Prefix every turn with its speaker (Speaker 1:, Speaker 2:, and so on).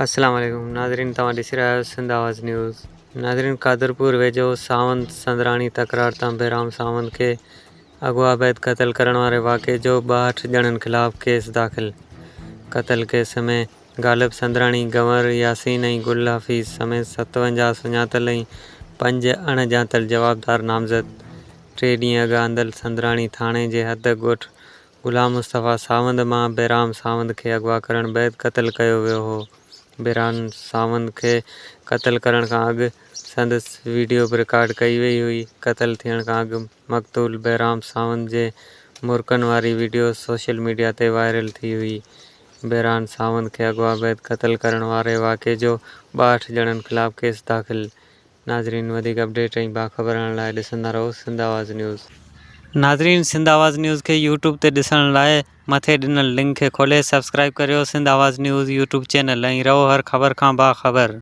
Speaker 1: अस्सलाम वालेकुम नाज़रीन, तव्हां ॾिसी रहिया आहियो सिंध आवाज़ न्यूज़। नाज़रीन, कादरपुर वेझो सावंत संदराणी तकरार तां बेराम सावंत खे अगवा बैदि क़त्ल करण वारे वाक़े जो 62 ॼणनि ख़िलाफ़ केस दाख़िल। क़त्ल केस में ग़ालिब संदराणी, गंवर यासीन ऐं गुल हफ़ीज़ समेत 57 सुञातल ऐं 5 अणॼातल जवाबदार नामज़द 3 ॾींहं अॻु आंदल संदराणी थाणे जे हद ॻोठ ग़ुलाम मुस्तफ़ा सावंत मां बेराम सावंत खे अगवा करण बैदि क़त्ल कयो वियो हो। बेराम सावंत खे क़त्ल करण खां अॻु संदसि वीडियो बि रिकॉर्ड कई वई हुई। क़त्ल थियण खां अॻु मक़तूल बेराम सावंत जे मुरकनि वारी वीडियो सोशल मीडिया ते वायरल थी हुई। बेराम सावंत खे अगवा बैदि क़त्ल करण वारे वाक़े जो 62 ॼणनि ख़िलाफ़ केस दाख़िल। नाज़रीन, वधीक अपडेट ऐं बाख़बर रहण लाइ ॾिसंदा रहो सिंध आवाज़ न्यूज़। नाज़रीन, सिंध आवाज़ न्यूज़ खे यूट्यूब ते ॾिसण लाइ मथे ॾिनल लिंक खे खोले सब्सक्राइब करियो सिंध आवाज़ न्यूज़ यूट्यूब चैनल ऐं रहो हर ख़बर खां बाख़बर।